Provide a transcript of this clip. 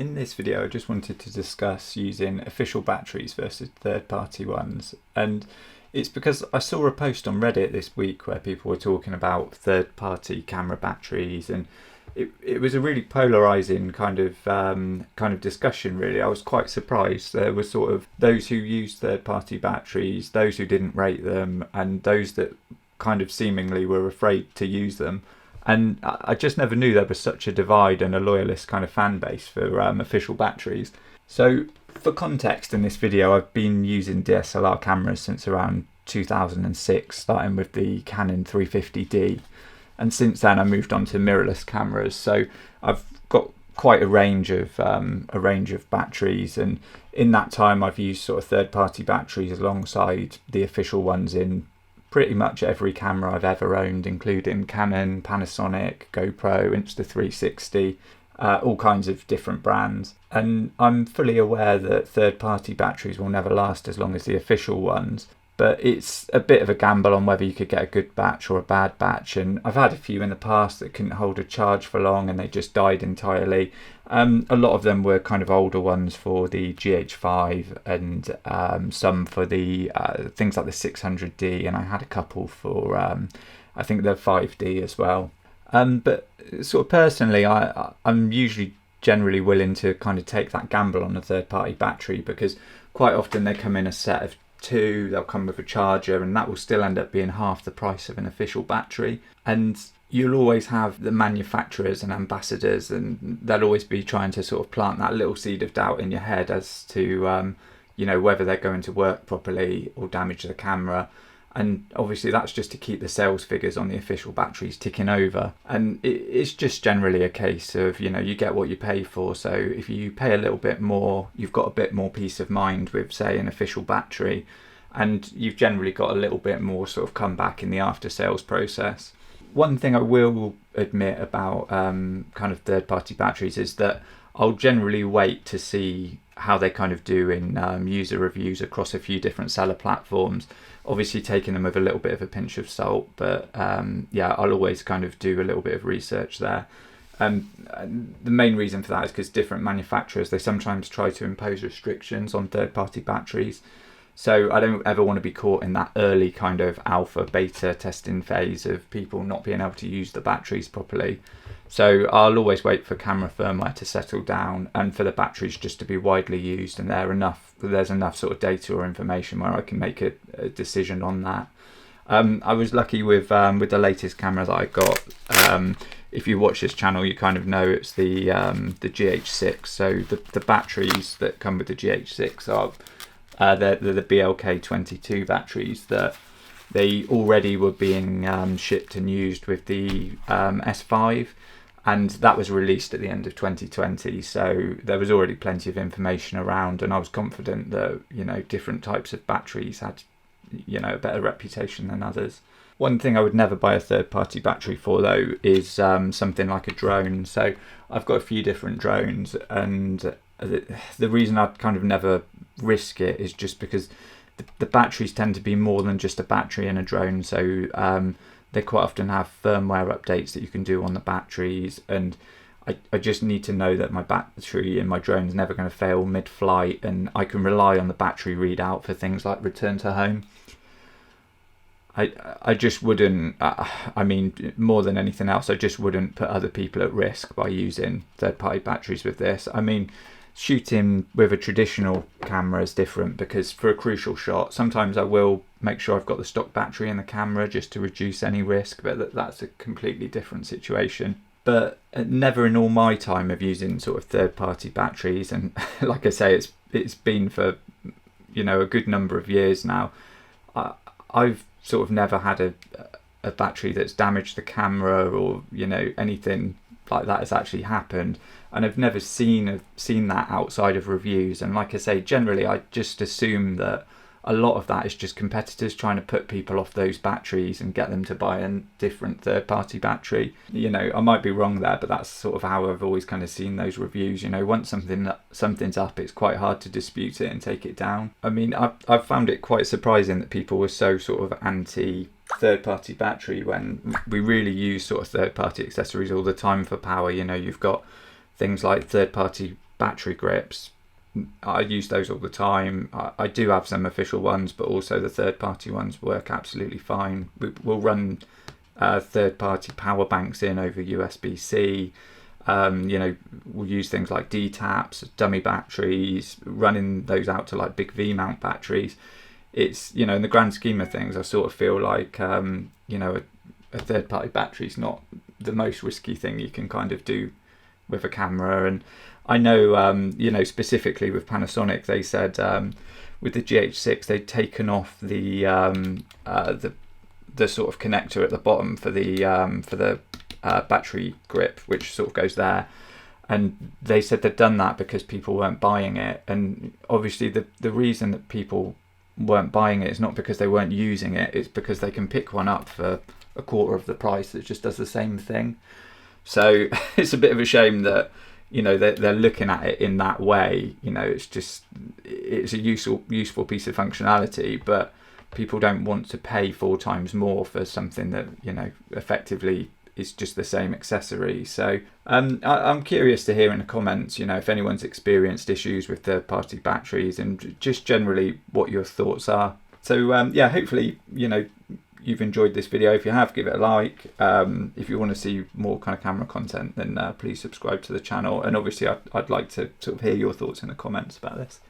In this video I just wanted to discuss using official batteries versus third-party ones, and it's because I saw a post on Reddit this week where people were talking about third-party camera batteries, and it was a really polarizing kind of discussion really. I was quite surprised. There were sort of those who used third-party batteries, those who didn't rate them, and those that kind of seemingly were afraid to use them. And I just never knew there was such a divide and a loyalist kind of fan base for official batteries. So for context, in this video I've been using DSLR cameras since around 2006, starting with the Canon 350D, and since then I moved on to mirrorless cameras. So I've got quite a range of batteries, and in that time I've used sort of third-party batteries alongside the official ones in pretty much every camera I've ever owned, including Canon, Panasonic, GoPro, Insta360, all kinds of different brands. And I'm fully aware that third-party batteries will never last as long as the official ones, but it's a bit of a gamble on whether you could get a good batch or a bad batch. And I've had a few in the past that couldn't hold a charge for long and they just died entirely. A lot of them were kind of older ones for the GH5 and some for the things like the 600D, and I had a couple for I think the 5D as well. But sort of personally, I'm usually generally willing to kind of take that gamble on a third-party battery, because quite often they come in a set of two, they'll come with a charger, and that will still end up being half the price of an official battery. And you'll always have the manufacturers and ambassadors, and they'll always be trying to sort of plant that little seed of doubt in your head as to whether they're going to work properly or damage the camera. And obviously that's just to keep the sales figures on the official batteries ticking over. And it's just generally a case of, you get what you pay for. So if you pay a little bit more, you've got a bit more peace of mind with, say, an official battery, and you've generally got a little bit more sort of comeback in the after sales process. One thing I will admit about kind of third-party batteries is that I'll generally wait to see how they kind of do in user reviews across a few different seller platforms, obviously taking them with a little bit of a pinch of salt, but I'll always kind of do a little bit of research there. The main reason for that is because different manufacturers, they sometimes try to impose restrictions on third-party batteries. So I don't ever want to be caught in that early kind of alpha beta testing phase of people not being able to use the batteries properly. So I'll always wait for camera firmware to settle down and for the batteries just to be widely used, and there's enough sort of data or information where I can make a decision on that. I was lucky with the latest camera that I got. If you watch this channel, you kind of know it's the GH6. So the batteries that come with the GH6 are they're the BLK22 batteries that they already were being shipped and used with the S5, and that was released at the end of 2020. So there was already plenty of information around, and I was confident that different types of batteries had a better reputation than others. One thing I would never buy a third-party battery for, though, is something like a drone. So I've got a few different drones, and the reason I'd kind of never risk it is just because the batteries tend to be more than just a battery in a drone. So they quite often have firmware updates that you can do on the batteries, and I just need to know that my battery in my drone is never going to fail mid-flight, and I can rely on the battery readout for things like return to home. I just wouldn't, more than anything else, I just wouldn't put other people at risk by using third-party batteries with this. Shooting with a traditional camera is different, because for a crucial shot, sometimes I will make sure I've got the stock battery in the camera just to reduce any risk, but that's a completely different situation. But never in all my time of using sort of third-party batteries, and like I say, it's been for a good number of years now, I've sort of never had a battery that's damaged the camera, or anything like that has actually happened, and I've never seen that outside of reviews. And like I say, generally I just assume that a lot of that is just competitors trying to put people off those batteries and get them to buy a different third-party battery. I might be wrong there, but that's sort of how I've always kind of seen those reviews. Once something's up, it's quite hard to dispute it and take it down. I've found it quite surprising that people were so sort of anti third-party battery when we really use sort of third-party accessories all the time for power. You've got things like third-party battery grips, I use those all the time. I do have some official ones, but also the third-party ones work absolutely fine. We'll run third-party power banks in over USB-C. We'll use things like D-taps, dummy batteries, running those out to like big V-mount batteries. It's, in the grand scheme of things, I sort of feel like, a third-party battery is not the most risky thing you can kind of do with a camera. And I know, specifically with Panasonic, they said with the GH6 they'd taken off the sort of connector at the bottom for the battery grip, which sort of goes there. And they said they'd done that because people weren't buying it. And obviously the reason that people weren't buying it is not because they weren't using it, it's because they can pick one up for a quarter of the price that just does the same thing. So it's a bit of a shame that they're looking at it in that way. It's a useful piece of functionality, but people don't want to pay 4 times more for something that effectively is just the same accessory. So I'm curious to hear in the comments if anyone's experienced issues with third-party batteries and just generally what your thoughts are. So hopefully you've enjoyed this video. If you have, give it a like. If you want to see more kind of camera content, then please subscribe to the channel. And obviously I'd like to sort of hear your thoughts in the comments about this.